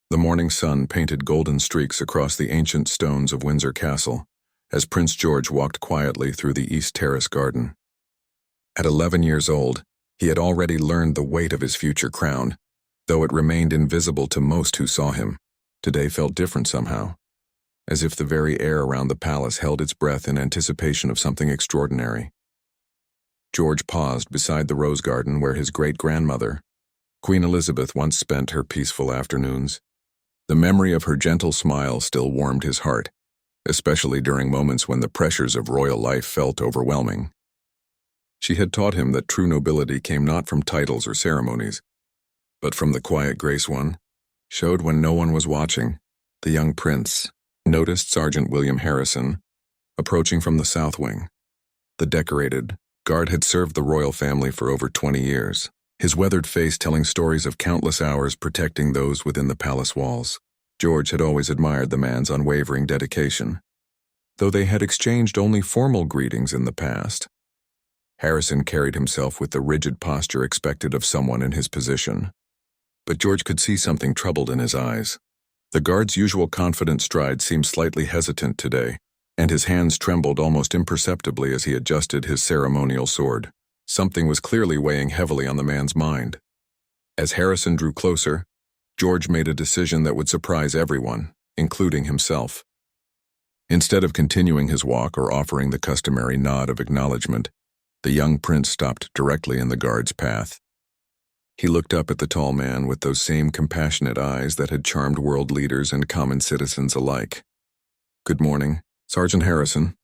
The morning sun painted golden streaks across the ancient stones of Windsor Castle as Prince George walked quietly through the East Terrace garden. At 11 years old, he had already learned the weight of his future crown, though it remained invisible to most who saw him. Today felt different somehow, as if the very air around the palace held its breath in anticipation of something extraordinary. George paused beside the rose garden where his great-grandmother, Queen Elizabeth, once spent her peaceful afternoons. The memory of her gentle smile still warmed his heart, especially during moments when the pressures of royal life felt overwhelming. She had taught him that true nobility came not from titles or ceremonies, but from the quiet grace one showed when no one was watching. The young prince noticed Sergeant William Harrison approaching from the south wing. The decorated guard had served the royal family for over 20 years, his weathered face telling stories of countless hours protecting those within the palace walls. George had always admired the man's unwavering dedication, though they had exchanged only formal greetings in the past. Harrison carried himself with the rigid posture expected of someone in his position, but George could see something troubled in his eyes. The guard's usual confident stride seemed slightly hesitant today, and his hands trembled almost imperceptibly as he adjusted his ceremonial sword. Something was clearly weighing heavily on the man's mind. As Harrison drew closer, George made a decision that would surprise everyone, including himself. Instead of continuing his walk or offering the customary nod of acknowledgement, the young prince stopped directly in the guard's path. He looked up at the tall man with those same compassionate eyes that had charmed world leaders and common citizens alike. "Good morning, Sergeant Harrison,"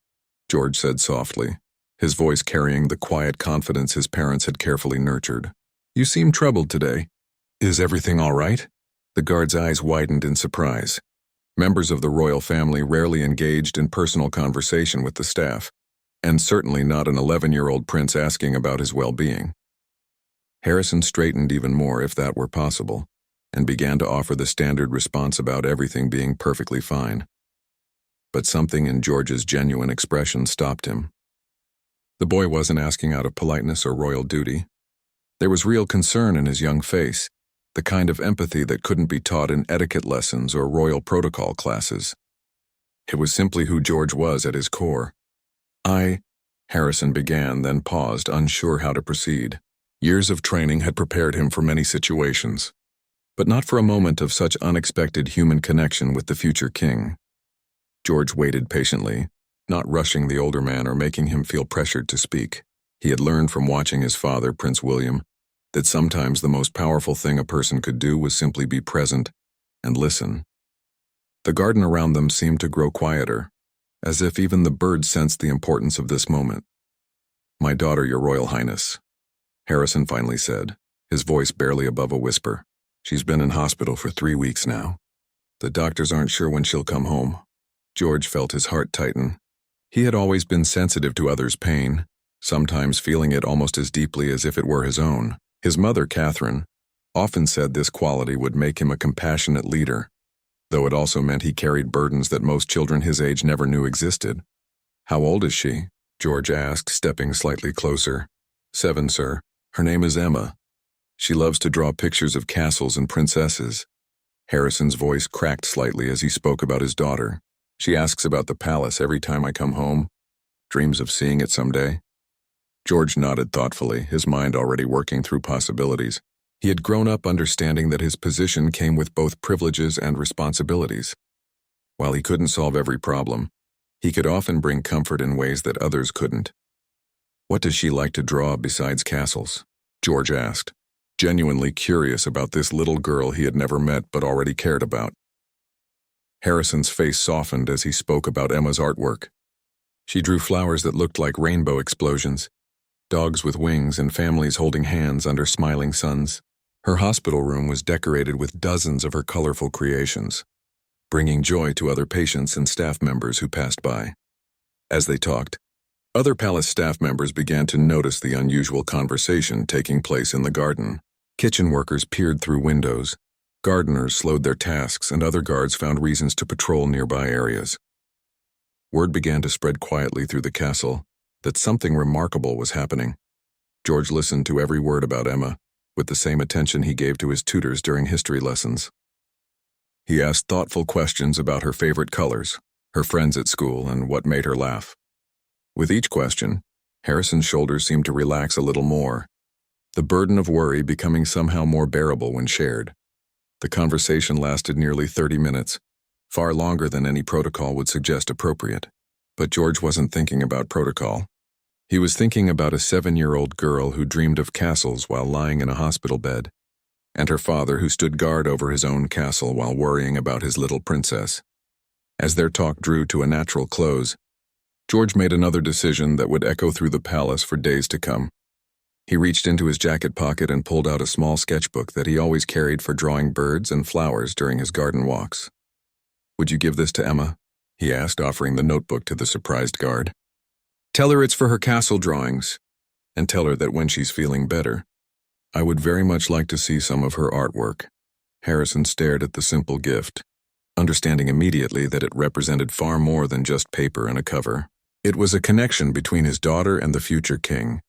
George said softly, his voice carrying the quiet confidence his parents had carefully nurtured. "You seem troubled today. Is everything all right?" The guard's eyes widened in surprise. Members of the royal family rarely engaged in personal conversation with the staff, and certainly not an 11-year-old prince asking about his well-being. Harrison straightened even more, if that were possible, and began to offer the standard response about everything being perfectly fine. But something in George's genuine expression stopped him. The boy wasn't asking out of politeness or royal duty. There was real concern in his young face, the kind of empathy that couldn't be taught in etiquette lessons or royal protocol classes. It was simply who George was at his core. Harrison began, then paused, unsure how to proceed. Years of training had prepared him for many situations, but not for a moment of such unexpected human connection with the future king. George waited patiently, not rushing the older man or making him feel pressured to speak. He had learned from watching his father, Prince William, that sometimes the most powerful thing a person could do was simply be present and listen. The garden around them seemed to grow quieter, as if even the birds sensed the importance of this moment. "My daughter, Your Royal Highness," Harrison finally said, his voice barely above a whisper. "She's been in hospital for 3 weeks now. The doctors aren't sure when she'll come home." George felt his heart tighten. He had always been sensitive to others' pain, sometimes feeling it almost as deeply as if it were his own. His mother, Catherine, often said this quality would make him a compassionate leader, though it also meant he carried burdens that most children his age never knew existed. "How old is she?" George asked, stepping slightly closer. "7, sir. Her name is Emma. She loves to draw pictures of castles and princesses." Harrison's voice cracked slightly as he spoke about his daughter. "She asks about the palace every time I come home. Dreams of seeing it someday." George nodded thoughtfully, his mind already working through possibilities. He had grown up understanding that his position came with both privileges and responsibilities. While he couldn't solve every problem, he could often bring comfort in ways that others couldn't. "What does she like to draw besides castles?" George asked, genuinely curious about this little girl he had never met but already cared about. Harrison's face softened as he spoke about Emma's artwork. She drew flowers that looked like rainbow explosions, dogs with wings and families holding hands under smiling suns. Her hospital room was decorated with dozens of her colorful creations, bringing joy to other patients and staff members who passed by. As they talked, other palace staff members began to notice the unusual conversation taking place in the garden. Kitchen workers peered through windows, gardeners slowed their tasks, and other guards found reasons to patrol nearby areas. Word began to spread quietly through the castle that something remarkable was happening. George listened to every word about Emma, with the same attention he gave to his tutors during history lessons. He asked thoughtful questions about her favorite colors, her friends at school, and what made her laugh. With each question, Harrison's shoulders seemed to relax a little more, the burden of worry becoming somehow more bearable when shared. The conversation lasted nearly 30 minutes, far longer than any protocol would suggest appropriate. But George wasn't thinking about protocol. He was thinking about a 7-year-old girl who dreamed of castles while lying in a hospital bed, and her father who stood guard over his own castle while worrying about his little princess. As their talk drew to a natural close, George made another decision that would echo through the palace for days to come. He reached into his jacket pocket and pulled out a small sketchbook that he always carried for drawing birds and flowers during his garden walks. "Would you give this to Emma?" he asked, offering the notebook to the surprised guard. "Tell her it's for her castle drawings, and tell her that when she's feeling better, I would very much like to see some of her artwork." Harrison stared at the simple gift, understanding immediately that it represented far more than just paper and a cover. It was a connection between his daughter and the future king,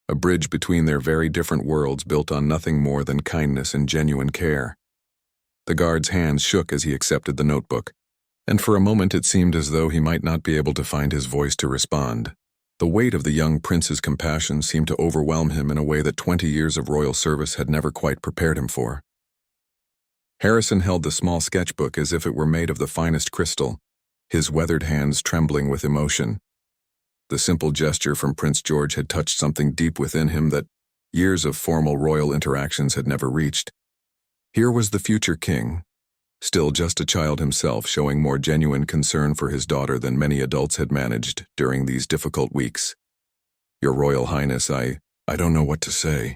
a bridge between their very different worlds built on nothing more than kindness and genuine care. The guard's hands shook as he accepted the notebook, and for a moment it seemed as though he might not be able to find his voice to respond. The weight of the young prince's compassion seemed to overwhelm him in a way that 20 years of royal service had never quite prepared him for. Harrison held the small sketchbook as if it were made of the finest crystal, his weathered hands trembling with emotion. The simple gesture from Prince George had touched something deep within him that years of formal royal interactions had never reached. Here was the future king, still just a child himself, showing more genuine concern for his daughter than many adults had managed during these difficult weeks. "Your Royal Highness, I don't know what to say,"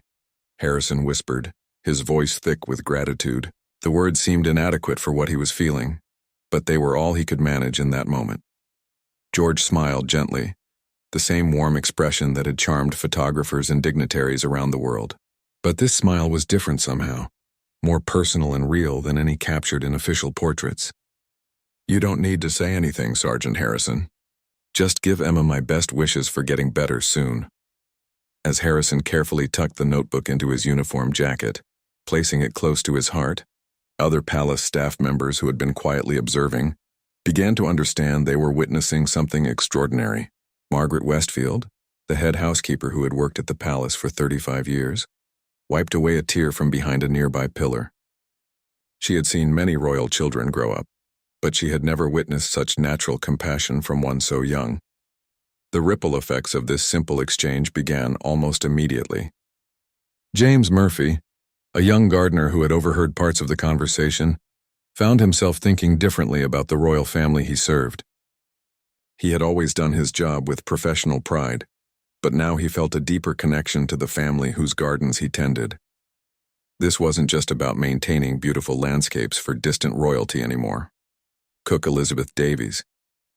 Harrison whispered, his voice thick with gratitude. The words seemed inadequate for what he was feeling, but they were all he could manage in that moment. George smiled gently, the same warm expression that had charmed photographers and dignitaries around the world. But this smile was different somehow, more personal and real than any captured in official portraits. "You don't need to say anything, Sergeant Harrison. Just give Emma my best wishes for getting better soon." As Harrison carefully tucked the notebook into his uniform jacket, placing it close to his heart, other palace staff members who had been quietly observing began to understand they were witnessing something extraordinary. Margaret Westfield, the head housekeeper who had worked at the palace for 35 years, wiped away a tear from behind a nearby pillar. She had seen many royal children grow up, but she had never witnessed such natural compassion from one so young. The ripple effects of this simple exchange began almost immediately. James Murphy, a young gardener who had overheard parts of the conversation, found himself thinking differently about the royal family he served. He had always done his job with professional pride, but now he felt a deeper connection to the family whose gardens he tended. This wasn't just about maintaining beautiful landscapes for distant royalty anymore. Cook Elizabeth Davies,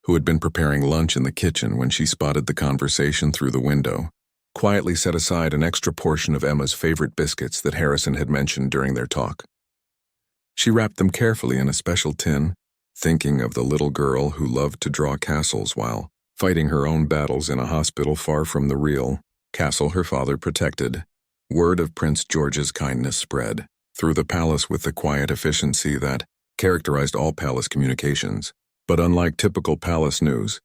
who had been preparing lunch in the kitchen when she spotted the conversation through the window, quietly set aside an extra portion of Emma's favorite biscuits that Harrison had mentioned during their talk. She wrapped them carefully in a special tin, thinking of the little girl who loved to draw castles while fighting her own battles in a hospital far from the real castle her father protected. Word of Prince George's kindness spread through the palace with the quiet efficiency that characterized all palace communications. But unlike typical palace news,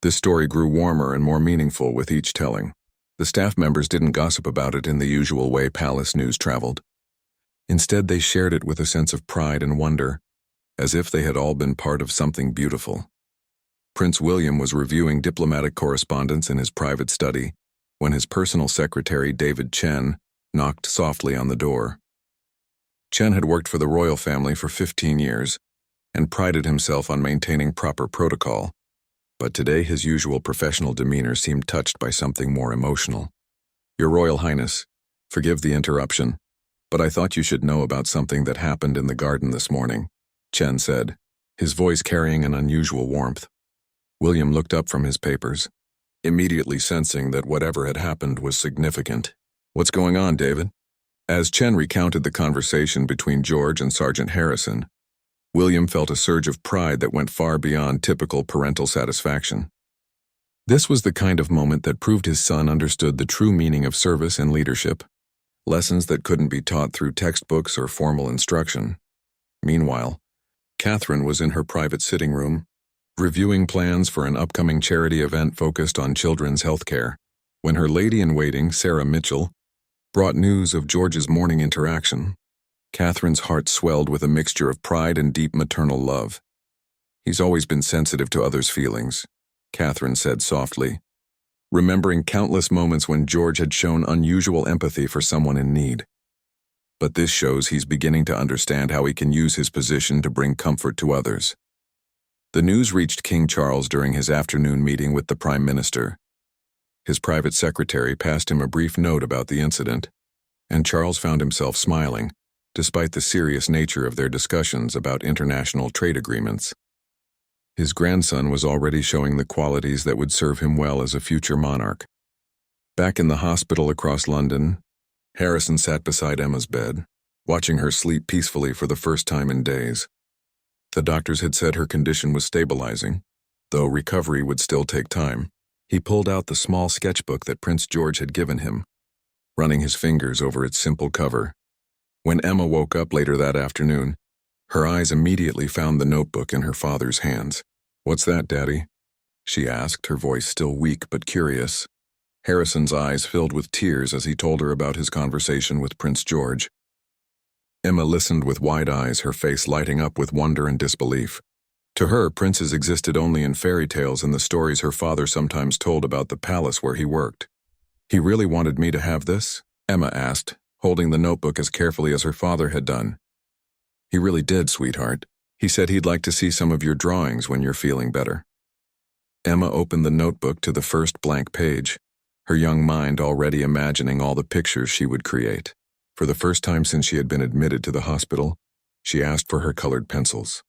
this story grew warmer and more meaningful with each telling. The staff members didn't gossip about it in the usual way palace news traveled. Instead, they shared it with a sense of pride and wonder, as if they had all been part of something beautiful. Prince William was reviewing diplomatic correspondence in his private study when his personal secretary, David Chen, knocked softly on the door. Chen had worked for the royal family for 15 years and prided himself on maintaining proper protocol, but today his usual professional demeanor seemed touched by something more emotional. "Your Royal Highness, forgive the interruption, but I thought you should know about something that happened in the garden this morning," Chen said, his voice carrying an unusual warmth. William looked up from his papers, immediately sensing that whatever had happened was significant. "What's going on, David?" As Chen recounted the conversation between George and Sergeant Harrison, William felt a surge of pride that went far beyond typical parental satisfaction. This was the kind of moment that proved his son understood the true meaning of service and leadership, lessons that couldn't be taught through textbooks or formal instruction. Meanwhile, Catherine was in her private sitting room, reviewing plans for an upcoming charity event focused on children's health care, when her lady-in-waiting, Sarah Mitchell, brought news of George's morning interaction. Catherine's heart swelled with a mixture of pride and deep maternal love. "He's always been sensitive to others' feelings," Catherine said softly, remembering countless moments when George had shown unusual empathy for someone in need. "But this shows he's beginning to understand how he can use his position to bring comfort to others." The news reached King Charles during his afternoon meeting with the Prime Minister. His private secretary passed him a brief note about the incident, and Charles found himself smiling, despite the serious nature of their discussions about international trade agreements. His grandson was already showing the qualities that would serve him well as a future monarch. Back in the hospital across London, Harrison sat beside Emma's bed, watching her sleep peacefully for the first time in days. The doctors had said her condition was stabilizing, though recovery would still take time. He pulled out the small sketchbook that Prince George had given him, running his fingers over its simple cover. When Emma woke up later that afternoon, her eyes immediately found the notebook in her father's hands. "What's that, Daddy?" she asked, her voice still weak but curious. Harrison's eyes filled with tears as he told her about his conversation with Prince George. Emma listened with wide eyes, her face lighting up with wonder and disbelief. To her, princes existed only in fairy tales and the stories her father sometimes told about the palace where he worked. "He really wanted me to have this?" Emma asked, holding the notebook as carefully as her father had done. "He really did, sweetheart. He said he'd like to see some of your drawings when you're feeling better." Emma opened the notebook to the first blank page, her young mind already imagining all the pictures she would create. For the first time since she had been admitted to the hospital, she asked for her colored pencils.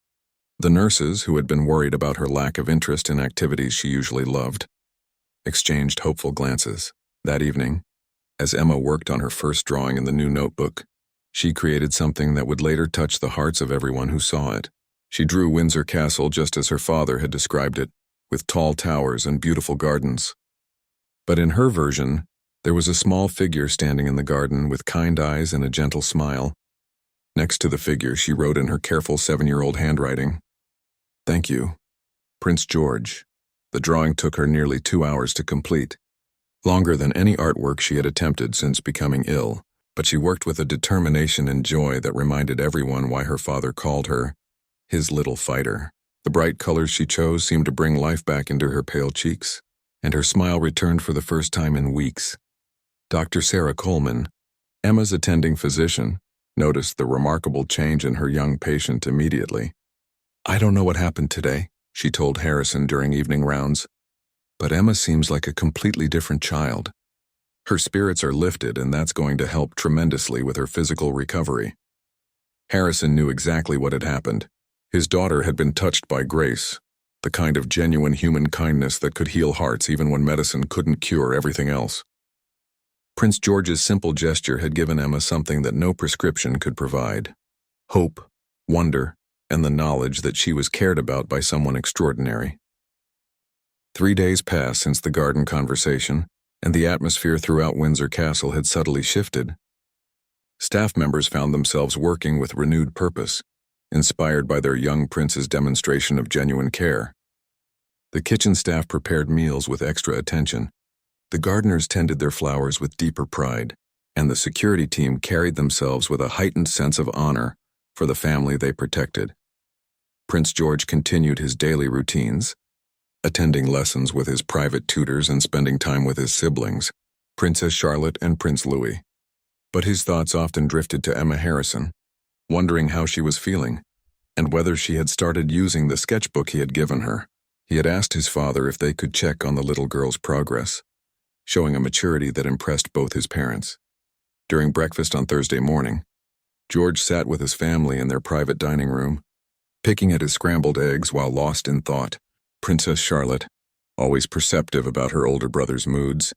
The nurses, who had been worried about her lack of interest in activities she usually loved, exchanged hopeful glances. That evening, as Emma worked on her first drawing in the new notebook, she created something that would later touch the hearts of everyone who saw it. She drew Windsor Castle just as her father had described it, with tall towers and beautiful gardens. But in her version, there was a small figure standing in the garden with kind eyes and a gentle smile. Next to the figure, she wrote in her careful 7-year-old handwriting, "Thank you, Prince George." The drawing took her nearly 2 hours to complete, longer than any artwork she had attempted since becoming ill, but she worked with a determination and joy that reminded everyone why her father called her his little fighter. The bright colors she chose seemed to bring life back into her pale cheeks, and her smile returned for the first time in weeks. Dr. Sarah Coleman, Emma's attending physician, noticed the remarkable change in her young patient immediately. "I don't know what happened today," she told Harrison during evening rounds, "but Emma seems like a completely different child. Her spirits are lifted, and that's going to help tremendously with her physical recovery." Harrison knew exactly what had happened. His daughter had been touched by grace, the kind of genuine human kindness that could heal hearts even when medicine couldn't cure everything else. Prince George's simple gesture had given Emma something that no prescription could provide: hope, wonder, and the knowledge that she was cared about by someone extraordinary. 3 days passed since the garden conversation, and the atmosphere throughout Windsor Castle had subtly shifted. Staff members found themselves working with renewed purpose, inspired by their young prince's demonstration of genuine care. The kitchen staff prepared meals with extra attention, the gardeners tended their flowers with deeper pride, and the security team carried themselves with a heightened sense of honor for the family they protected. Prince George continued his daily routines, attending lessons with his private tutors and spending time with his siblings, Princess Charlotte and Prince Louis. But his thoughts often drifted to Emma Harrison, wondering how she was feeling, and whether she had started using the sketchbook he had given her. He had asked his father if they could check on the little girl's progress, showing a maturity that impressed both his parents. During breakfast on Thursday morning, George sat with his family in their private dining room, picking at his scrambled eggs while lost in thought. Princess Charlotte, always perceptive about her older brother's moods,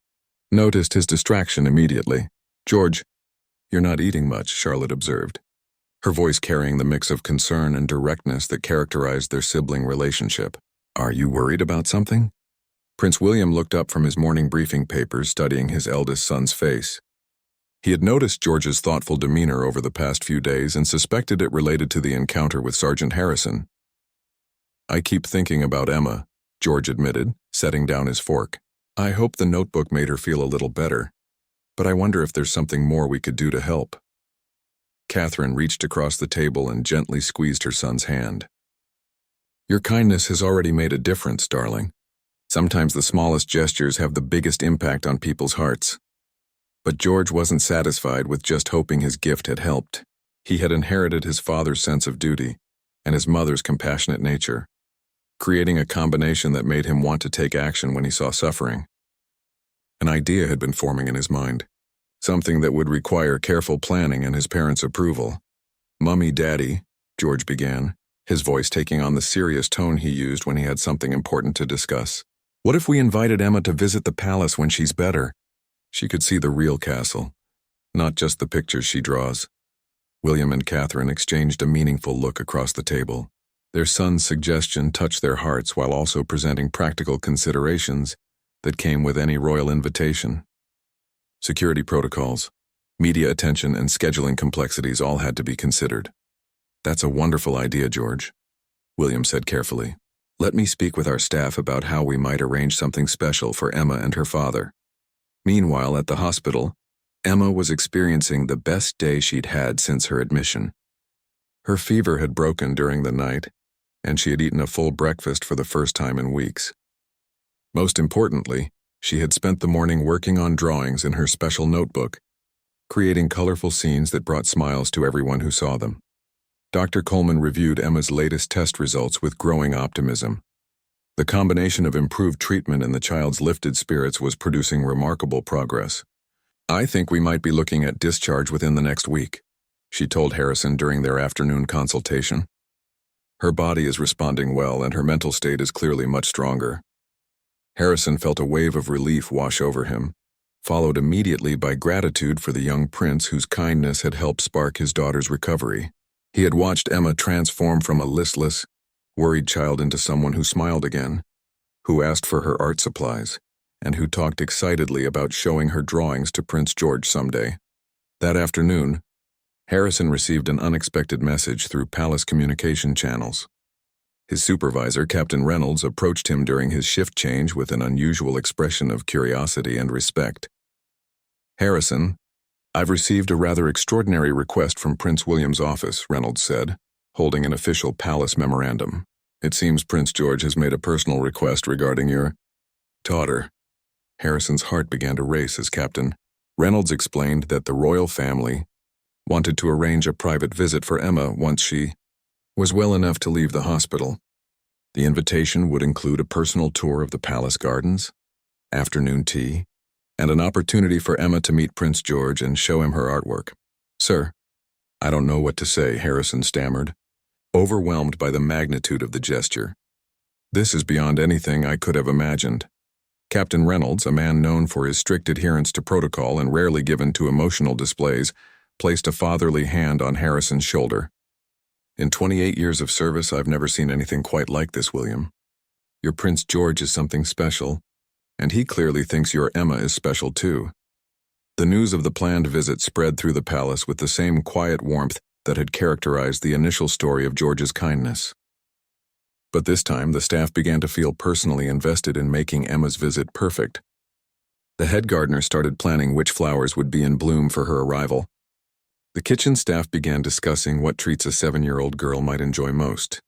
noticed his distraction immediately. "George, you're not eating much," Charlotte observed, her voice carrying the mix of concern and directness that characterized their sibling relationship. "Are you worried about something?" Prince William looked up from his morning briefing papers, studying his eldest son's face. He had noticed George's thoughtful demeanor over the past few days and suspected it related to the encounter with Sergeant Harrison. "I keep thinking about Emma," George admitted, setting down his fork. "I hope the notebook made her feel a little better, but I wonder if there's something more we could do to help." Catherine reached across the table and gently squeezed her son's hand. "Your kindness has already made a difference, darling. Sometimes the smallest gestures have the biggest impact on people's hearts." But George wasn't satisfied with just hoping his gift had helped. He had inherited his father's sense of duty and his mother's compassionate nature, creating a combination that made him want to take action when he saw suffering. An idea had been forming in his mind, something that would require careful planning and his parents' approval. "Mummy, Daddy," George began, his voice taking on the serious tone he used when he had something important to discuss. "What if we invited Emma to visit the palace when she's better? She could see the real castle, not just the pictures she draws." William and Catherine exchanged a meaningful look across the table. Their son's suggestion touched their hearts while also presenting practical considerations that came with any royal invitation. Security protocols, media attention, and scheduling complexities all had to be considered. "That's a wonderful idea, George," William said carefully. "Let me speak with our staff about how we might arrange something special for Emma and her father." Meanwhile, at the hospital, Emma was experiencing the best day she'd had since her admission. Her fever had broken during the night, and she had eaten a full breakfast for the first time in weeks. Most importantly, she had spent the morning working on drawings in her special notebook, creating colorful scenes that brought smiles to everyone who saw them. Dr. Coleman reviewed Emma's latest test results with growing optimism. The combination of improved treatment and the child's lifted spirits was producing remarkable progress. "I think we might be looking at discharge within the next week," she told Harrison during their afternoon consultation. "Her body is responding well and her mental state is clearly much stronger." Harrison felt a wave of relief wash over him, followed immediately by gratitude for the young prince whose kindness had helped spark his daughter's recovery. He had watched Emma transform from a listless, worried child into someone who smiled again, who asked for her art supplies, and who talked excitedly about showing her drawings to Prince George someday. That afternoon, Harrison received an unexpected message through palace communication channels. His supervisor, Captain Reynolds, approached him during his shift change with an unusual expression of curiosity and respect. "Harrison, I've received a rather extraordinary request from Prince William's office," Reynolds said, holding an official palace memorandum. "It seems Prince George has made a personal request regarding your daughter." Harrison's heart began to race as Captain Reynolds explained that the royal family wanted to arrange a private visit for Emma once she was well enough to leave the hospital. The invitation would include a personal tour of the palace gardens, afternoon tea, and an opportunity for Emma to meet Prince George and show him her artwork. "Sir, I don't know what to say," Harrison stammered, overwhelmed by the magnitude of the gesture. "This is beyond anything I could have imagined." Captain Reynolds, a man known for his strict adherence to protocol and rarely given to emotional displays, placed a fatherly hand on Harrison's shoulder. "In 28 years of service, I've never seen anything quite like this, William. Your Prince George is something special, and he clearly thinks your Emma is special too." The news of the planned visit spread through the palace with the same quiet warmth that had characterized the initial story of George's kindness. But this time, the staff began to feel personally invested in making Emma's visit perfect. The head gardener started planning which flowers would be in bloom for her arrival. The kitchen staff began discussing what treats a 7-year-old girl might enjoy most.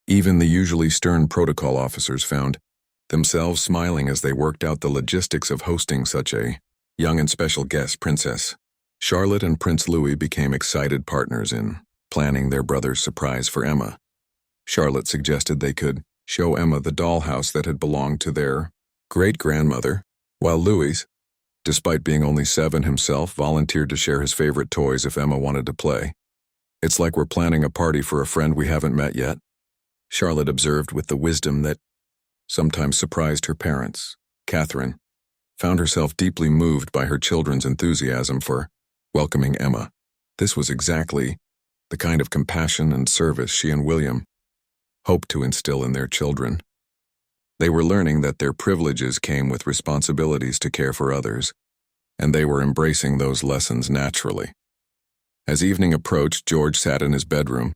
Even the usually stern protocol officers found themselves smiling as they worked out the logistics of hosting such a young and special guest princess. Charlotte and Prince Louis became excited partners in planning their brother's surprise for Emma. Charlotte suggested they could show Emma the dollhouse that had belonged to their great-grandmother, while Louis, despite being only 7 himself, volunteered to share his favorite toys if Emma wanted to play. "It's like we're planning a party for a friend we haven't met yet," Charlotte observed with the wisdom that sometimes surprised her parents. Catherine found herself deeply moved by her children's enthusiasm for welcoming Emma. This was exactly the kind of compassion and service she and William hoped to instill in their children. They were learning that their privileges came with responsibilities to care for others, and they were embracing those lessons naturally. As evening approached, George sat in his bedroom,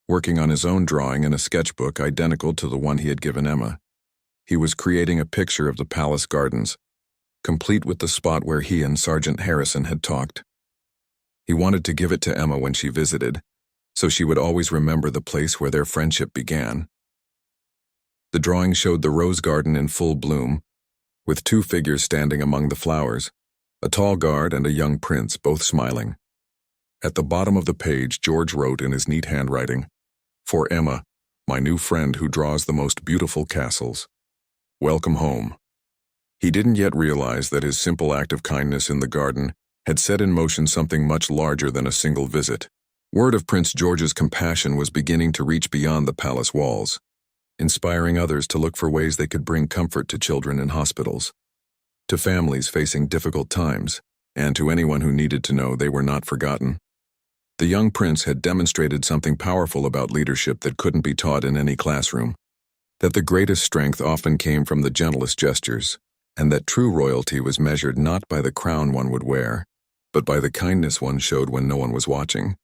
working on his own drawing in a sketchbook identical to the one he had given Emma. He was creating a picture of the palace gardens, complete with the spot where he and Sergeant Harrison had talked. He wanted to give it to Emma when she visited, so she would always remember the place where their friendship began. The drawing showed the rose garden in full bloom, with two figures standing among the flowers, a tall guard and a young prince, both smiling. At the bottom of the page, George wrote in his neat handwriting, "For Emma, my new friend who draws the most beautiful castles. Welcome home." He didn't yet realize that his simple act of kindness in the garden had set in motion something much larger than a single visit. Word of Prince George's compassion was beginning to reach beyond the palace walls, inspiring others to look for ways they could bring comfort to children in hospitals, to families facing difficult times, and to anyone who needed to know they were not forgotten. The young prince had demonstrated something powerful about leadership that couldn't be taught in any classroom, that the greatest strength often came from the gentlest gestures, and that true royalty was measured not by the crown one would wear, but by the kindness one showed when no one was watching.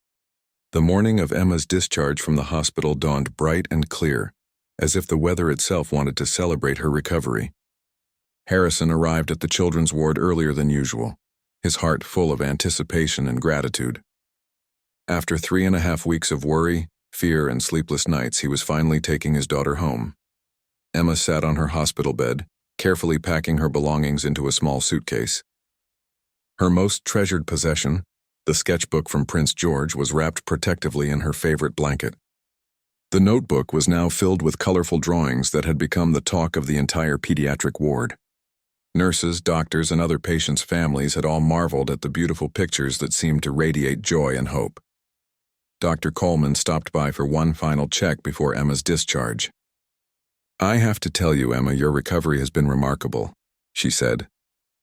The morning of Emma's discharge from the hospital dawned bright and clear, as if the weather itself wanted to celebrate her recovery. Harrison arrived at the children's ward earlier than usual, his heart full of anticipation and gratitude. After 3.5 weeks of worry, fear, and sleepless nights, he was finally taking his daughter home. Emma sat on her hospital bed, carefully packing her belongings into a small suitcase. Her most treasured possession, the sketchbook from Prince George, was wrapped protectively in her favorite blanket. The notebook was now filled with colorful drawings that had become the talk of the entire pediatric ward. Nurses, doctors, and other patients' families had all marveled at the beautiful pictures that seemed to radiate joy and hope. Dr. Coleman stopped by for one final check before Emma's discharge. "I have to tell you, Emma, your recovery has been remarkable," she said,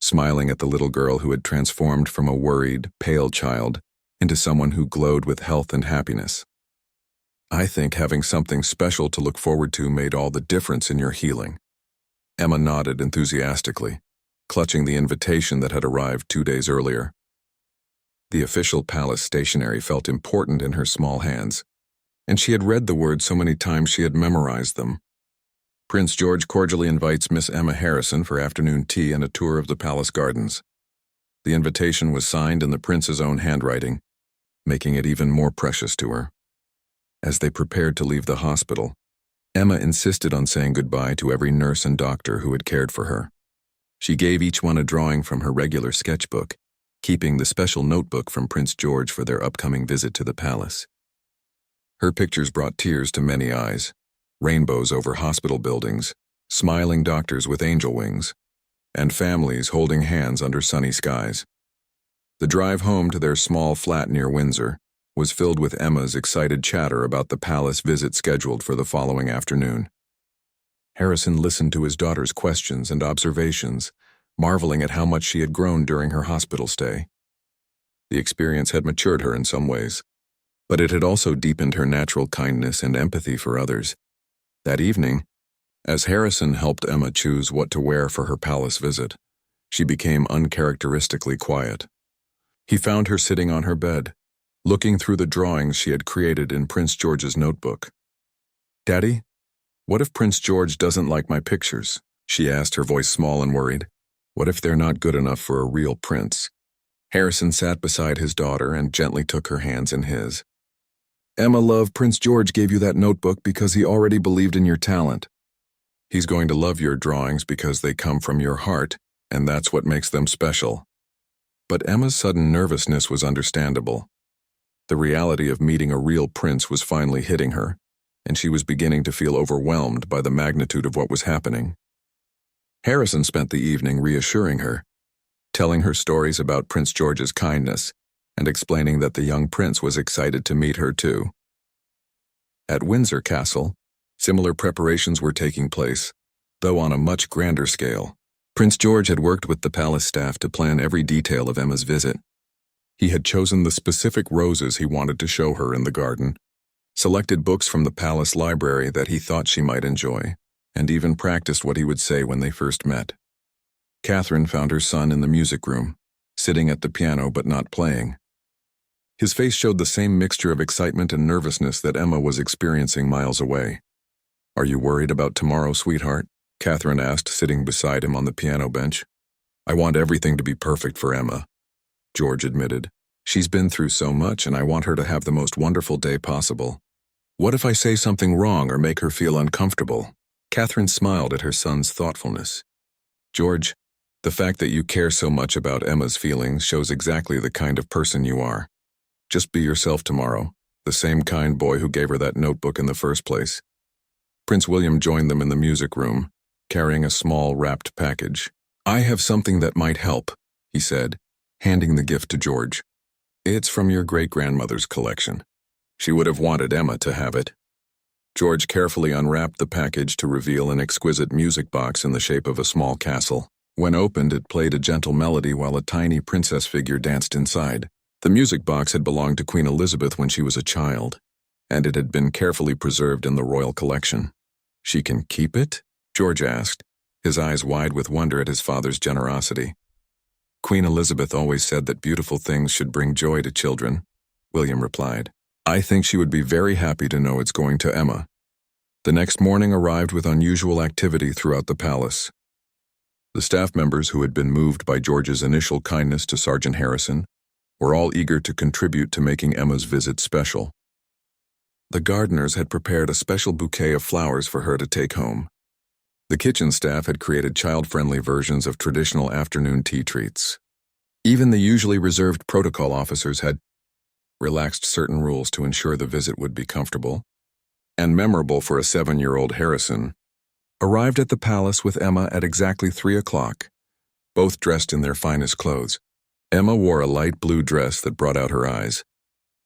smiling at the little girl who had transformed from a worried, pale child into someone who glowed with health and happiness. "I think having something special to look forward to made all the difference in your healing." Emma nodded enthusiastically, clutching the invitation that had arrived 2 days earlier. The official palace stationery felt important in her small hands, and she had read the words so many times she had memorized them. "Prince George cordially invites Miss Emma Harrison for afternoon tea and a tour of the palace gardens." The invitation was signed in the prince's own handwriting, making it even more precious to her. As they prepared to leave the hospital, Emma insisted on saying goodbye to every nurse and doctor who had cared for her. She gave each one a drawing from her regular sketchbook, keeping the special notebook from Prince George for their upcoming visit to the palace. Her pictures brought tears to many eyes, rainbows over hospital buildings, smiling doctors with angel wings, and families holding hands under sunny skies. The drive home to their small flat near Windsor was filled with Emma's excited chatter about the palace visit scheduled for the following afternoon. Harrison listened to his daughter's questions and observations, marveling at how much she had grown during her hospital stay. The experience had matured her in some ways, but it had also deepened her natural kindness and empathy for others. That evening, as Harrison helped Emma choose what to wear for her palace visit, she became uncharacteristically quiet. He found her sitting on her bed, looking through the drawings she had created in Prince George's notebook. "Daddy, what if Prince George doesn't like my pictures?" she asked, her voice small and worried. "What if they're not good enough for a real prince?" Harrison sat beside his daughter and gently took her hands in his. "Emma, love, Prince George gave you that notebook because he already believed in your talent. He's going to love your drawings because they come from your heart, and that's what makes them special." But Emma's sudden nervousness was understandable. The reality of meeting a real prince was finally hitting her, and she was beginning to feel overwhelmed by the magnitude of what was happening. Harrison spent the evening reassuring her, telling her stories about Prince George's kindness and explaining that the young prince was excited to meet her too. At Windsor Castle, similar preparations were taking place, though on a much grander scale. Prince George had worked with the palace staff to plan every detail of Emma's visit. He had chosen the specific roses he wanted to show her in the garden, selected books from the palace library that he thought she might enjoy, and even practiced what he would say when they first met. Catherine found her son in the music room, sitting at the piano but not playing. His face showed the same mixture of excitement and nervousness that Emma was experiencing miles away. "Are you worried about tomorrow, sweetheart?" Catherine asked, sitting beside him on the piano bench. "I want everything to be perfect for Emma," George admitted. "She's been through so much, and I want her to have the most wonderful day possible. What if I say something wrong or make her feel uncomfortable?" Catherine smiled at her son's thoughtfulness. "George, the fact that you care so much about Emma's feelings shows exactly the kind of person you are. Just be yourself tomorrow, the same kind boy who gave her that notebook in the first place." Prince William joined them in the music room, carrying a small wrapped package. "I have something that might help," he said, handing the gift to George. "It's from your great-grandmother's collection. She would have wanted Emma to have it." George carefully unwrapped the package to reveal an exquisite music box in the shape of a small castle. When opened, it played a gentle melody while a tiny princess figure danced inside. The music box had belonged to Queen Elizabeth when she was a child, and it had been carefully preserved in the royal collection. "She can keep it?" George asked, his eyes wide with wonder at his father's generosity. "Queen Elizabeth always said that beautiful things should bring joy to children," William replied. "I think she would be very happy to know it's going to Emma." The next morning arrived with unusual activity throughout the palace. The staff members who had been moved by George's initial kindness to Sergeant Harrison were all eager to contribute to making Emma's visit special. The gardeners had prepared a special bouquet of flowers for her to take home. The kitchen staff had created child-friendly versions of traditional afternoon tea treats. Even the usually reserved protocol officers had relaxed certain rules to ensure the visit would be comfortable and memorable for a 7-year-old Harrison. Arrived at the palace with Emma at exactly 3 o'clock, both dressed in their finest clothes. Emma wore a light blue dress that brought out her eyes,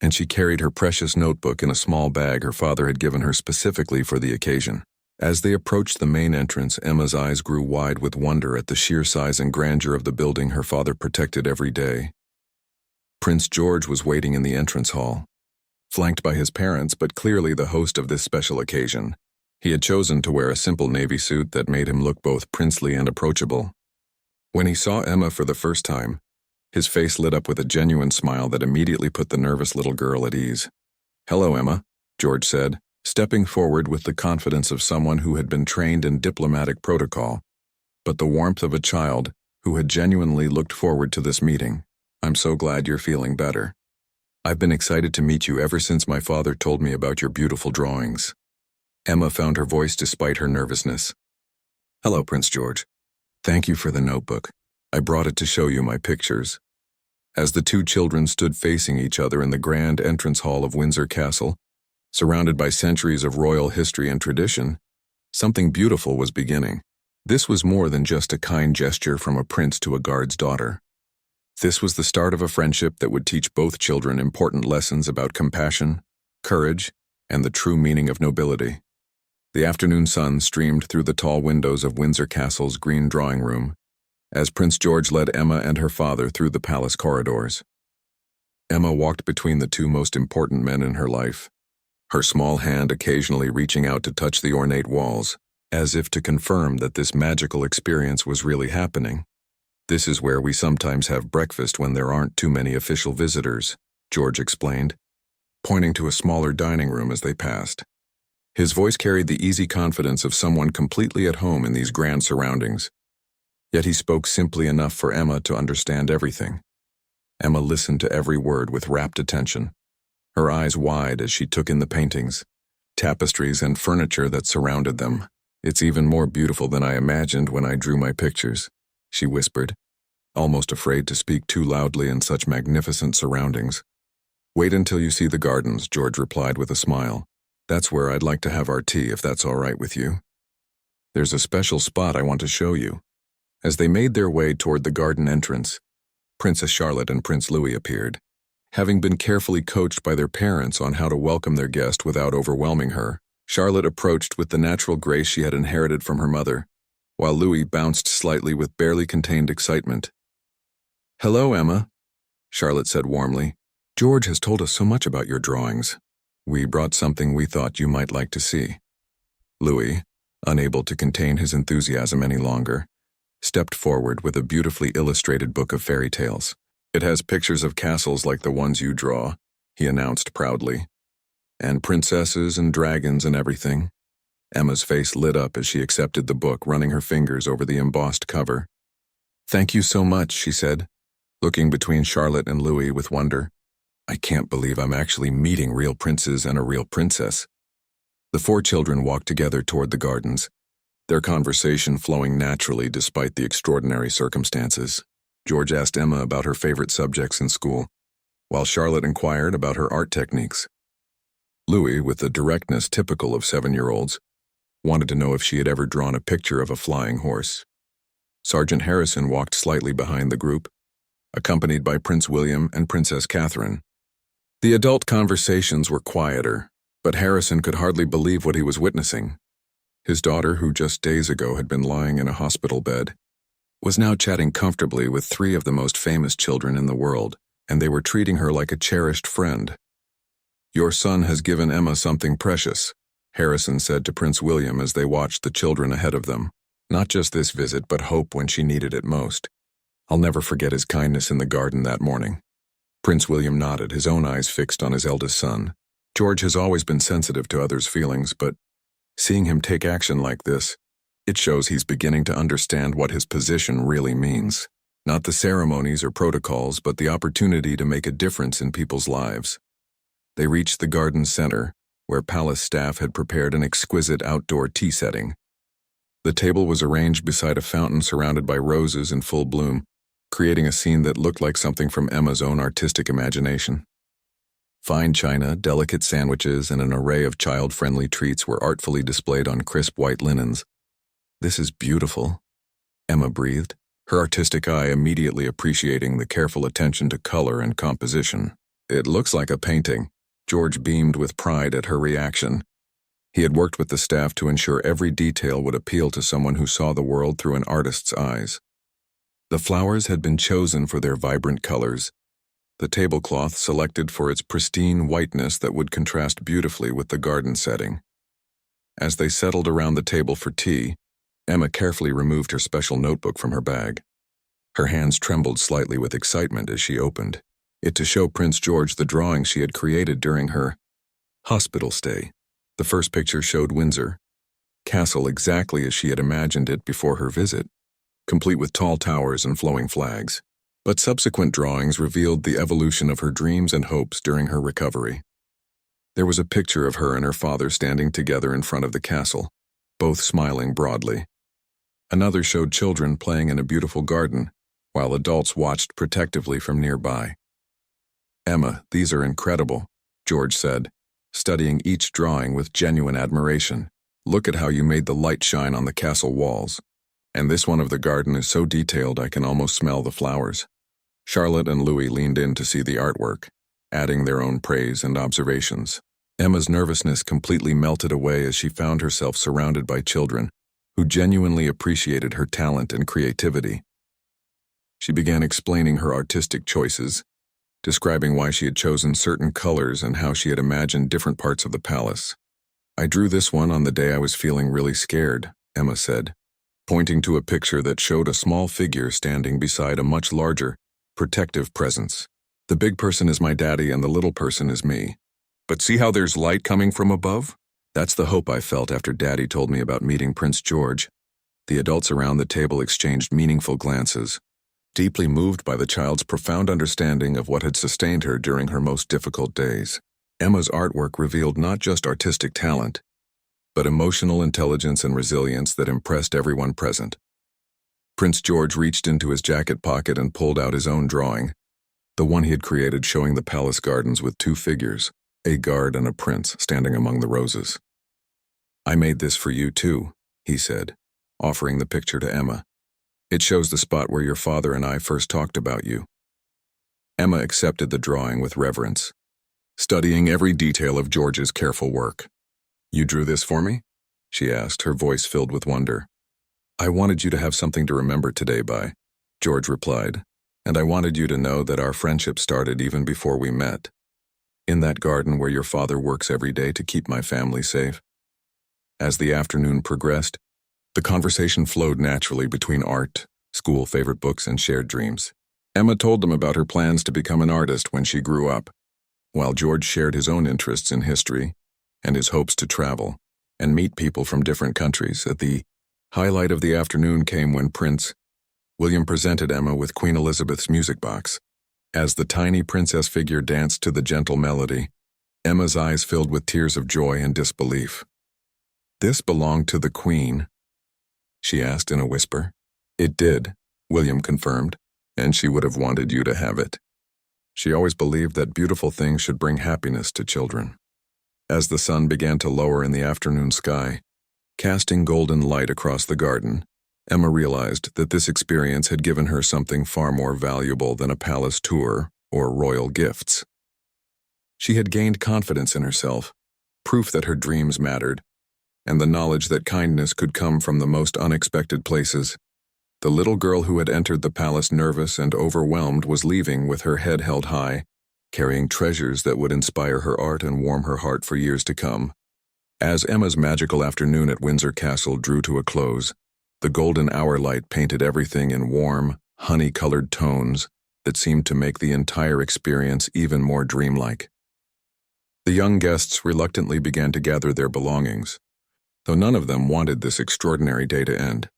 and she carried her precious notebook in a small bag her father had given her specifically for the occasion. As they approached the main entrance, Emma's eyes grew wide with wonder at the sheer size and grandeur of the building her father protected every day. Prince George was waiting in the entrance hall, flanked by his parents but clearly the host of this special occasion. He had chosen to wear a simple navy suit that made him look both princely and approachable. When he saw Emma for the first time, his face lit up with a genuine smile that immediately put the nervous little girl at ease. "Hello, Emma," George said, stepping forward with the confidence of someone who had been trained in diplomatic protocol, but the warmth of a child who had genuinely looked forward to this meeting. "I'm so glad you're feeling better. I've been excited to meet you ever since my father told me about your beautiful drawings." Emma found her voice despite her nervousness. "Hello, Prince George. Thank you for the notebook. I brought it to show you my pictures." As the two children stood facing each other in the grand entrance hall of Windsor Castle, surrounded by centuries of royal history and tradition, something beautiful was beginning. This was more than just a kind gesture from a prince to a guard's daughter. This was the start of a friendship that would teach both children important lessons about compassion, courage, and the true meaning of nobility. The afternoon sun streamed through the tall windows of Windsor Castle's green drawing room, as Prince George led Emma and her father through the palace corridors. Emma walked between the two most important men in her life, her small hand occasionally reaching out to touch the ornate walls, as if to confirm that this magical experience was really happening. "This is where we sometimes have breakfast when there aren't too many official visitors," George explained, pointing to a smaller dining room as they passed. His voice carried the easy confidence of someone completely at home in these grand surroundings. Yet he spoke simply enough for Emma to understand everything. Emma listened to every word with rapt attention, her eyes wide as she took in the paintings, tapestries, and furniture that surrounded them. "It's even more beautiful than I imagined when I drew my pictures," she whispered, almost afraid to speak too loudly in such magnificent surroundings. "Wait until you see the gardens," George replied with a smile. "That's where I'd like to have our tea, if that's all right with you. There's a special spot I want to show you." As they made their way toward the garden entrance, Princess Charlotte and Prince Louis appeared. Having been carefully coached by their parents on how to welcome their guest without overwhelming her, Charlotte approached with the natural grace she had inherited from her mother, while Louis bounced slightly with barely contained excitement. "Hello, Emma," Charlotte said warmly. "George has told us so much about your drawings. We brought something we thought you might like to see." Louis, unable to contain his enthusiasm any longer, stepped forward with a beautifully illustrated book of fairy tales. "It has pictures of castles like the ones you draw," he announced proudly. "And princesses and dragons and everything." Emma's face lit up as she accepted the book, running her fingers over the embossed cover. "Thank you so much," she said, looking between Charlotte and Louis with wonder. "I can't believe I'm actually meeting real princes and a real princess." The four children walked together toward the gardens, their conversation flowing naturally despite the extraordinary circumstances. George asked Emma about her favorite subjects in school, while Charlotte inquired about her art techniques. Louis, with the directness typical of 7-year-olds, wanted to know if she had ever drawn a picture of a flying horse. Sergeant Harrison walked slightly behind the group, accompanied by Prince William and Princess Catherine. The adult conversations were quieter, but Harrison could hardly believe what he was witnessing. His daughter, who just days ago had been lying in a hospital bed, was now chatting comfortably with 3 of the most famous children in the world, and they were treating her like a cherished friend. "Your son has given Emma something precious," Harrison said to Prince William as they watched the children ahead of them. "Not just this visit, but hope when she needed it most. I'll never forget his kindness in the garden that morning." Prince William nodded, his own eyes fixed on his eldest son. George has always been sensitive to others' feelings, but seeing him take action like this, it shows he's beginning to understand what his position really means. Not the ceremonies or protocols, but the opportunity to make a difference in people's lives. They reached the garden center, where palace staff had prepared an exquisite outdoor tea setting. The table was arranged beside a fountain surrounded by roses in full bloom, creating a scene that looked like something from Emma's own artistic imagination. Fine china, delicate sandwiches, and an array of child-friendly treats were artfully displayed on crisp white linens. "This is beautiful," Emma breathed, her artistic eye immediately appreciating the careful attention to color and composition. "It looks like a painting." George beamed with pride at her reaction. He had worked with the staff to ensure every detail would appeal to someone who saw the world through an artist's eyes. The flowers had been chosen for their vibrant colors, the tablecloth selected for its pristine whiteness that would contrast beautifully with the garden setting. As they settled around the table for tea, Emma carefully removed her special notebook from her bag. Her hands trembled slightly with excitement as she opened it to show Prince George the drawing she had created during her hospital stay. The first picture showed Windsor Castle exactly as she had imagined it before her visit, complete with tall towers and flowing flags. But subsequent drawings revealed the evolution of her dreams and hopes during her recovery. There was a picture of her and her father standing together in front of the castle, both smiling broadly. Another showed children playing in a beautiful garden, while adults watched protectively from nearby. "Emma, these are incredible," George said, studying each drawing with genuine admiration. "Look at how you made the light shine on the castle walls. And this one of the garden is so detailed I can almost smell the flowers." Charlotte and Louis leaned in to see the artwork, adding their own praise and observations. Emma's nervousness completely melted away as she found herself surrounded by children who genuinely appreciated her talent and creativity. She began explaining her artistic choices, describing why she had chosen certain colors and how she had imagined different parts of the palace. "I drew this one on the day I was feeling really scared," Emma said, pointing to a picture that showed a small figure standing beside a much larger, protective presence. "The big person is my daddy and the little person is me. But see how there's light coming from above? That's the hope I felt after Daddy told me about meeting Prince George." The adults around the table exchanged meaningful glances, deeply moved by the child's profound understanding of what had sustained her during her most difficult days. Emma's artwork revealed not just artistic talent, but emotional intelligence and resilience that impressed everyone present. Prince George reached into his jacket pocket and pulled out his own drawing, the one he had created showing the palace gardens with 2 figures, a guard and a prince, standing among the roses. "I made this for you too," he said, offering the picture to Emma. "It shows the spot where your father and I first talked about you." Emma accepted the drawing with reverence, studying every detail of George's careful work. "You drew this for me?" she asked, her voice filled with wonder. "I wanted you to have something to remember today by," George replied, "and I wanted you to know that our friendship started even before we met. In that garden where your father works every day to keep my family safe." As the afternoon progressed, The conversation flowed naturally between art, school favorite books, and shared dreams. Emma told them about her plans to become an artist when she grew up, while George shared his own interests in history and his hopes to travel and meet people from different countries. At the highlight of the afternoon came when Prince William presented Emma with Queen Elizabeth's music box. As the tiny princess figure danced to the gentle melody, Emma's eyes filled with tears of joy and disbelief. "This belonged to the Queen?" she asked in a whisper. "It did," William confirmed, "and she would have wanted you to have it. She always believed that beautiful things should bring happiness to children." As the sun began to lower in the afternoon sky, casting golden light across the garden, Emma realized that this experience had given her something far more valuable than a palace tour or royal gifts. She had gained confidence in herself, proof that her dreams mattered, and the knowledge that kindness could come from the most unexpected places. The little girl who had entered the palace nervous and overwhelmed was leaving with her head held high, carrying treasures that would inspire her art and warm her heart for years to come. As Emma's magical afternoon at Windsor Castle drew to a close, the golden hour light painted everything in warm, honey-colored tones that seemed to make the entire experience even more dreamlike. The young guests reluctantly began to gather their belongings, though none of them wanted this extraordinary day to end.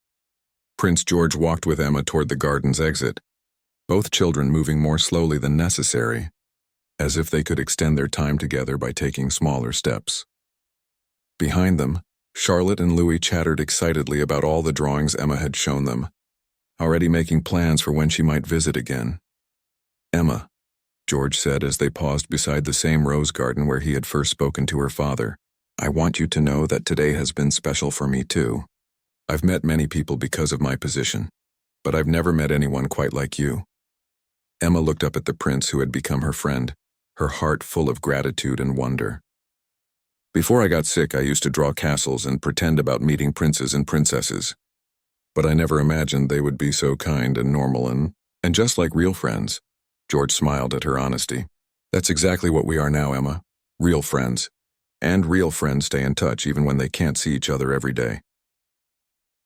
Prince George walked with Emma toward the garden's exit, both children moving more slowly than necessary, as if they could extend their time together by taking smaller steps. Behind them, Charlotte and Louis chattered excitedly about all the drawings Emma had shown them, already making plans for when she might visit again. "Emma," George said as they paused beside the same rose garden where he had first spoken to her father, "I want you to know that today has been special for me too. I've met many people because of my position, but I've never met anyone quite like you." Emma looked up at the prince who had become her friend, her heart full of gratitude and wonder. "Before I got sick, I used to draw castles and pretend about meeting princes and princesses. But I never imagined they would be so kind and normal and just like real friends." George smiled at her honesty. "That's exactly what we are now, Emma. Real friends. And real friends stay in touch even when they can't see each other every day."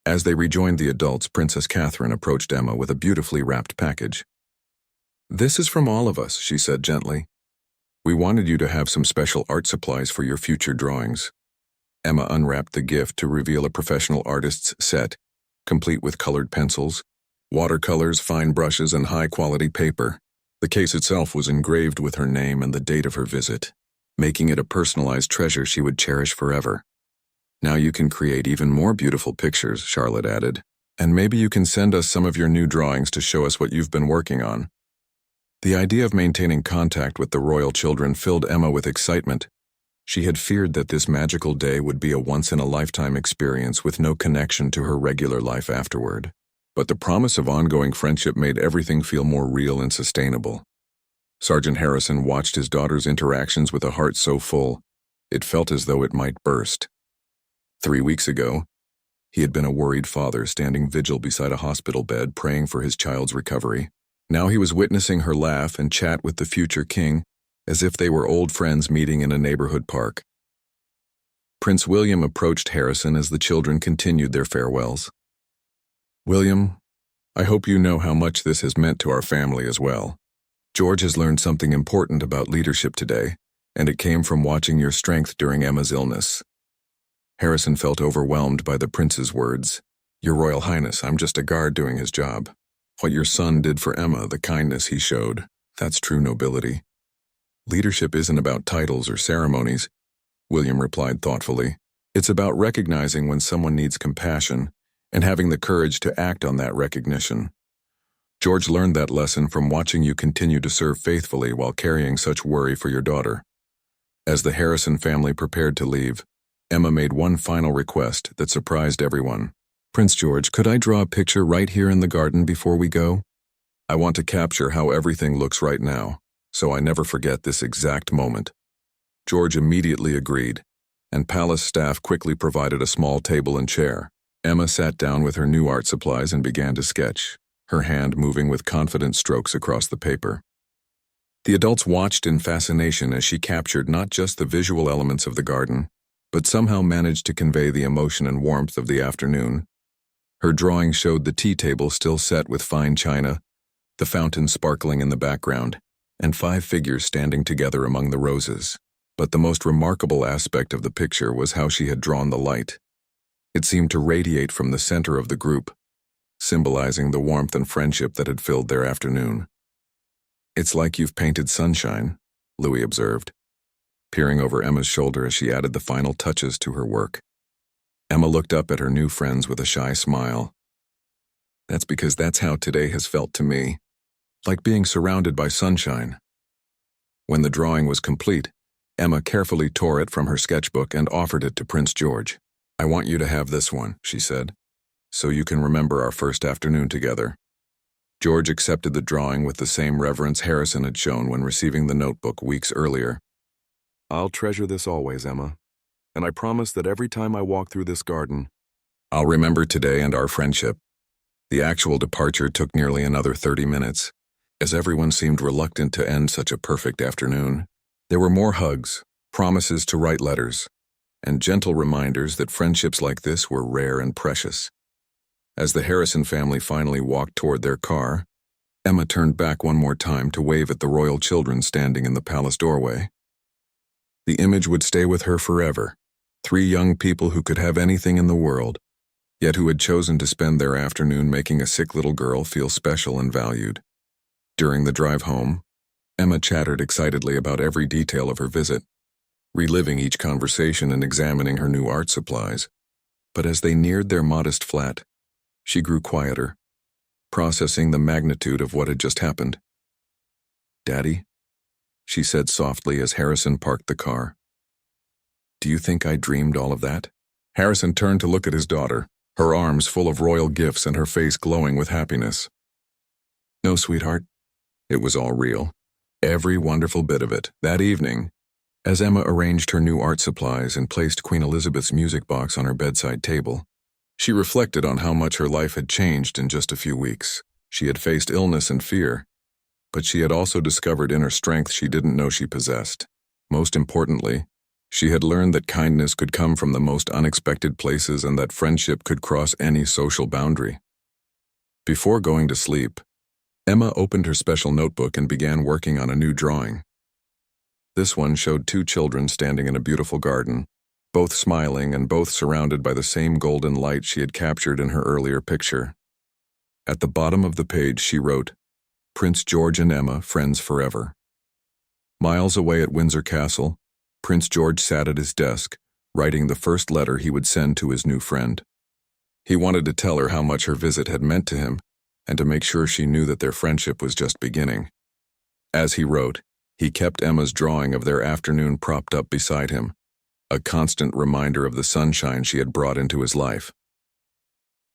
As they rejoined the adults, Princess Catherine approached Emma with a beautifully wrapped package. "This is from all of us," she said gently. "We wanted you to have some special art supplies for your future drawings." Emma unwrapped the gift to reveal a professional artist's set, complete with colored pencils, watercolors, fine brushes, and high-quality paper. The case itself was engraved with her name and the date of her visit, making it a personalized treasure she would cherish forever. "Now you can create even more beautiful pictures," Charlotte added, "and maybe you can send us some of your new drawings to show us what you've been working on." The idea of maintaining contact with the royal children filled Emma with excitement. She had feared that this magical day would be a once-in-a-lifetime experience with no connection to her regular life afterward. But the promise of ongoing friendship made everything feel more real and sustainable. Sergeant Harrison watched his daughter's interactions with a heart so full, it felt as though it might burst. 3 weeks ago, he had been a worried father standing vigil beside a hospital bed praying for his child's recovery. Now he was witnessing her laugh and chat with the future king as if they were old friends meeting in a neighborhood park. Prince William approached Harrison as the children continued their farewells. "William, I hope you know how much this has meant to our family as well. George has learned something important about leadership today, and it came from watching your strength during Emma's illness." Harrison felt overwhelmed by the prince's words. "Your Royal Highness, I'm just a guard doing his job. What your son did for Emma, the kindness he showed, that's true nobility." "Leadership isn't about titles or ceremonies," William replied thoughtfully. "It's about recognizing when someone needs compassion and having the courage to act on that recognition. George learned that lesson from watching you continue to serve faithfully while carrying such worry for your daughter." As the Harrison family prepared to leave, Emma made one final request that surprised everyone. "Prince George, could I draw a picture right here in the garden before we go? I want to capture how everything looks right now, so I never forget this exact moment." George immediately agreed, and palace staff quickly provided a small table and chair. Emma sat down with her new art supplies and began to sketch, her hand moving with confident strokes across the paper. The adults watched in fascination as she captured not just the visual elements of the garden, but somehow managed to convey the emotion and warmth of the afternoon, Her drawing showed the tea table still set with fine china, the fountain sparkling in the background, and 5 figures standing together among the roses. But the most remarkable aspect of the picture was how she had drawn the light. It seemed to radiate from the center of the group, symbolizing the warmth and friendship that had filled their afternoon. "It's like you've painted sunshine," Louis observed, peering over Emma's shoulder as she added the final touches to her work. Emma looked up at her new friends with a shy smile. "That's because that's how today has felt to me, like being surrounded by sunshine." When the drawing was complete, Emma carefully tore it from her sketchbook and offered it to Prince George. "I want you to have this one," she said, "so you can remember our first afternoon together." George accepted the drawing with the same reverence Harrison had shown when receiving the notebook weeks earlier. "I'll treasure this always, Emma, and I promise that every time I walk through this garden, I'll remember today and our friendship." The actual departure took nearly another 30 minutes, as everyone seemed reluctant to end such a perfect afternoon. There were more hugs, promises to write letters, and gentle reminders that friendships like this were rare and precious. As the Harrison family finally walked toward their car, Emma turned back one more time to wave at the royal children standing in the palace doorway. The image would stay with her forever. 3 young people who could have anything in the world, yet who had chosen to spend their afternoon making a sick little girl feel special and valued. During the drive home, Emma chattered excitedly about every detail of her visit, reliving each conversation and examining her new art supplies. But as they neared their modest flat, she grew quieter, processing the magnitude of what had just happened. "Daddy," she said softly as Harrison parked the car, "do you think I dreamed all of that?" Harrison turned to look at his daughter, her arms full of royal gifts and her face glowing with happiness. "No, sweetheart. It was all real. Every wonderful bit of it." That evening, as Emma arranged her new art supplies and placed Queen Elizabeth's music box on her bedside table, she reflected on how much her life had changed in just a few weeks. She had faced illness and fear, but she had also discovered inner strength she didn't know she possessed. Most importantly, she had learned that kindness could come from the most unexpected places and that friendship could cross any social boundary. Before going to sleep, Emma opened her special notebook and began working on a new drawing. This one showed 2 children standing in a beautiful garden, both smiling and both surrounded by the same golden light she had captured in her earlier picture. At the bottom of the page she wrote, "Prince George and Emma, friends forever." Miles away at Windsor Castle, Prince George sat at his desk, writing the first letter he would send to his new friend. He wanted to tell her how much her visit had meant to him, and to make sure she knew that their friendship was just beginning. As he wrote, he kept Emma's drawing of their afternoon propped up beside him, a constant reminder of the sunshine she had brought into his life.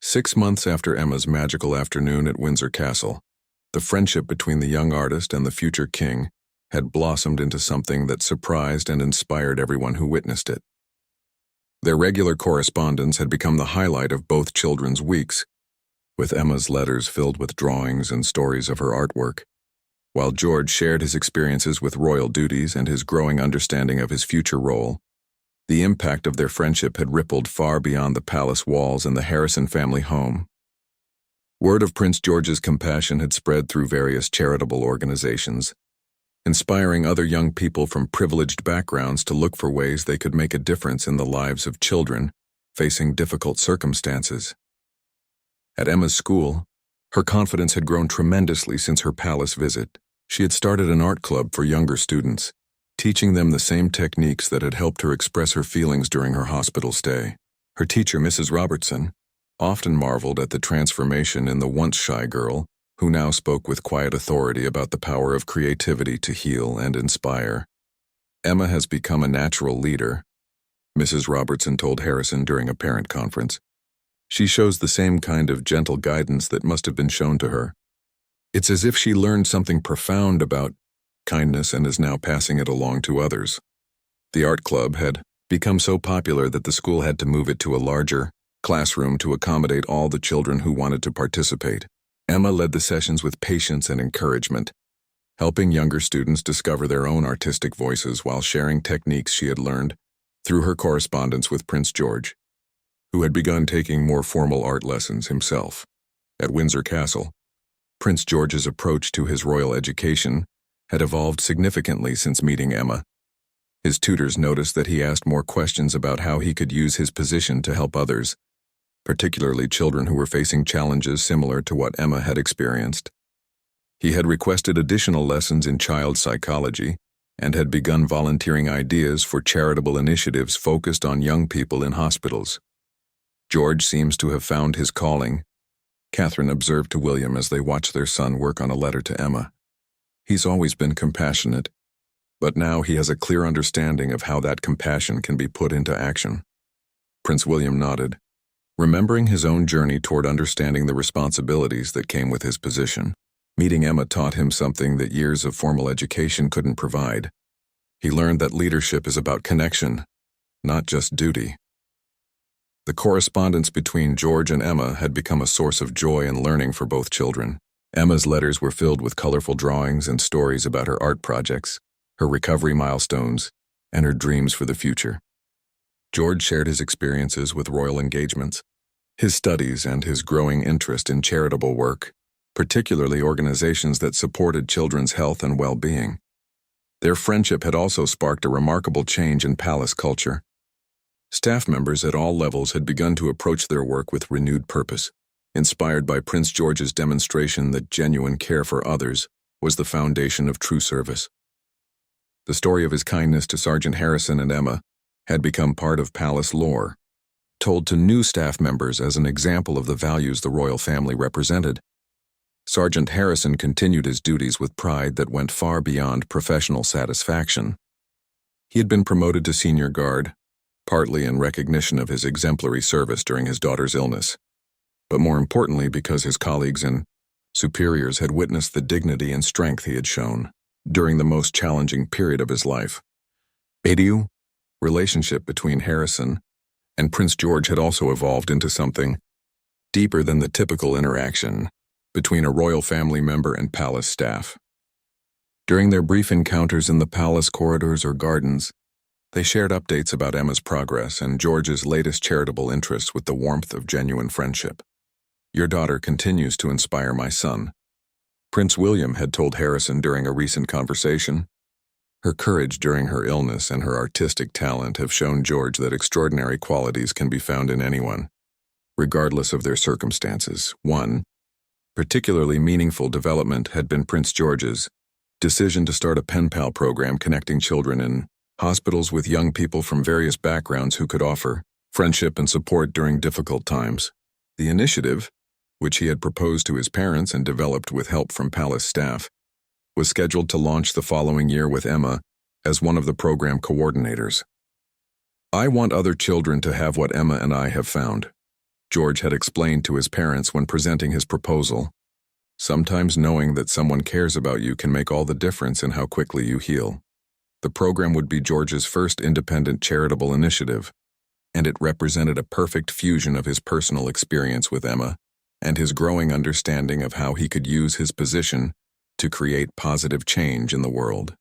6 months after Emma's magical afternoon at Windsor Castle, the friendship between the young artist and the future king had blossomed into something that surprised and inspired everyone who witnessed it. Their regular correspondence had become the highlight of both children's weeks, with Emma's letters filled with drawings and stories of her artwork, while George shared his experiences with royal duties and his growing understanding of his future role. The impact of their friendship had rippled far beyond the palace walls and the Harrison family home. Word of Prince George's compassion had spread through various charitable organizations, inspiring other young people from privileged backgrounds to look for ways they could make a difference in the lives of children facing difficult circumstances. At Emma's school, her confidence had grown tremendously since her palace visit. She had started an art club for younger students, teaching them the same techniques that had helped her express her feelings during her hospital stay. Her teacher, Mrs. Robertson, often marveled at the transformation in the once shy girl, who now spoke with quiet authority about the power of creativity to heal and inspire. "Emma has become a natural leader," Mrs. Robertson told Harrison during a parent conference. "She shows the same kind of gentle guidance that must have been shown to her. It's as if she learned something profound about kindness and is now passing it along to others." The art club had become so popular that the school had to move it to a larger classroom to accommodate all the children who wanted to participate. Emma led the sessions with patience and encouragement, helping younger students discover their own artistic voices while sharing techniques she had learned through her correspondence with Prince George, who had begun taking more formal art lessons himself. At Windsor Castle, Prince George's approach to his royal education had evolved significantly since meeting Emma. His tutors noticed that he asked more questions about how he could use his position to help others, particularly children who were facing challenges similar to what Emma had experienced. He had requested additional lessons in child psychology and had begun volunteering ideas for charitable initiatives focused on young people in hospitals. George seems to have found his calling, Catherine observed to William as they watched their son work on a letter to Emma. He's always been compassionate, but now he has a clear understanding of how that compassion can be put into action. Prince William nodded, remembering his own journey toward understanding the responsibilities that came with his position. Meeting Emma taught him something that years of formal education couldn't provide. He learned that leadership is about connection, not just duty. The correspondence between George and Emma had become a source of joy and learning for both children. Emma's letters were filled with colorful drawings and stories about her art projects, her recovery milestones, and her dreams for the future. George shared his experiences with royal engagements, his studies, and his growing interest in charitable work, particularly organizations that supported children's health and well-being. Their friendship had also sparked a remarkable change in palace culture. Staff members at all levels had begun to approach their work with renewed purpose, inspired by Prince George's demonstration that genuine care for others was the foundation of true service. The story of his kindness to Sergeant Harrison and Emma had become part of palace lore, told to new staff members as an example of the values the royal family represented. Sergeant Harrison continued his duties with pride that went far beyond professional satisfaction. He had been promoted to senior guard, partly in recognition of his exemplary service during his daughter's illness, but more importantly because his colleagues and superiors had witnessed the dignity and strength he had shown during the most challenging period of his life. The relationship between Harrison and Prince George had also evolved into something deeper than the typical interaction between a royal family member and palace staff. During their brief encounters in the palace corridors or gardens, they shared updates about Emma's progress and George's latest charitable interests with the warmth of genuine friendship. "Your daughter continues to inspire my son," Prince William had told Harrison during a recent conversation. Her courage during her illness and her artistic talent have shown George that extraordinary qualities can be found in anyone, regardless of their circumstances. One particularly meaningful development had been Prince George's decision to start a pen pal program connecting children in hospitals with young people from various backgrounds who could offer friendship and support during difficult times. The initiative, which he had proposed to his parents and developed with help from palace staff, was scheduled to launch the following year with Emma as one of the program coordinators. "I want other children to have what Emma and I have found," George had explained to his parents when presenting his proposal. "Sometimes knowing that someone cares about you can make all the difference in how quickly you heal." The program would be George's first independent charitable initiative, and it represented a perfect fusion of his personal experience with Emma and his growing understanding of how he could use his position to create positive change in the world.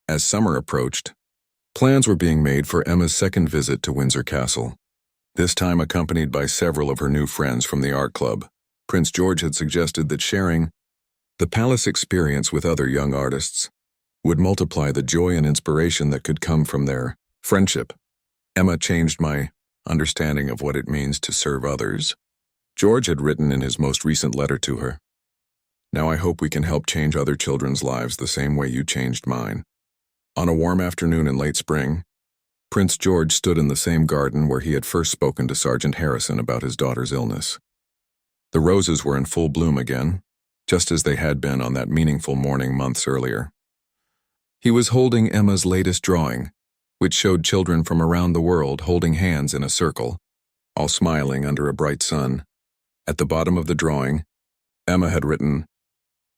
As summer approached, plans were being made for Emma's second visit to Windsor Castle, this time accompanied by several of her new friends from the art club. Prince George had suggested that sharing the palace experience with other young artists would multiply the joy and inspiration that could come from their friendship. "Emma changed my understanding of what it means to serve others," George had written in his most recent letter to her. "Now I hope we can help change other children's lives the same way you changed mine." On a warm afternoon in late spring, Prince George stood in the same garden where he had first spoken to Sergeant Harrison about his daughter's illness. The roses were in full bloom again, just as they had been on that meaningful morning months earlier. He was holding Emma's latest drawing, which showed children from around the world holding hands in a circle, all smiling under a bright sun. At the bottom of the drawing, Emma had written,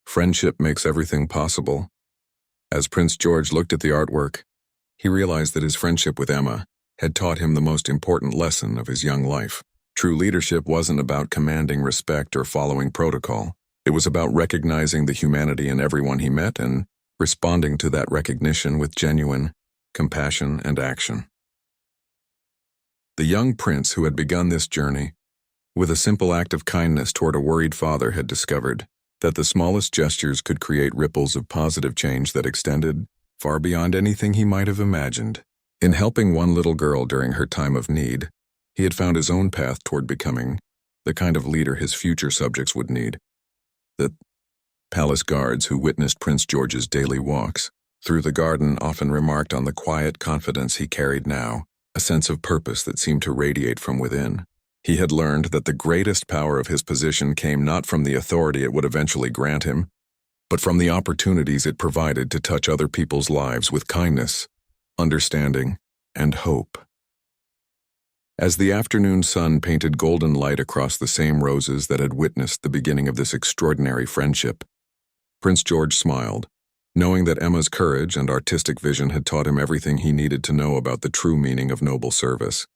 "Friendship makes everything possible." As Prince George looked at the artwork, he realized that his friendship with Emma had taught him the most important lesson of his young life. True leadership wasn't about commanding respect or following protocol. It was about recognizing the humanity in everyone he met and responding to that recognition with genuine compassion and action. The young prince who had begun this journey, with a simple act of kindness toward a worried father, had discovered that the smallest gestures could create ripples of positive change that extended far beyond anything he might have imagined. In helping one little girl during her time of need, he had found his own path toward becoming the kind of leader his future subjects would need. The palace guards who witnessed Prince George's daily walks through the garden often remarked on the quiet confidence he carried now, a sense of purpose that seemed to radiate from within. He had learned that the greatest power of his position came not from the authority it would eventually grant him, but from the opportunities it provided to touch other people's lives with kindness, understanding, and hope. As the afternoon sun painted golden light across the same roses that had witnessed the beginning of this extraordinary friendship, Prince George smiled, knowing that Emma's courage and artistic vision had taught him everything he needed to know about the true meaning of noble service.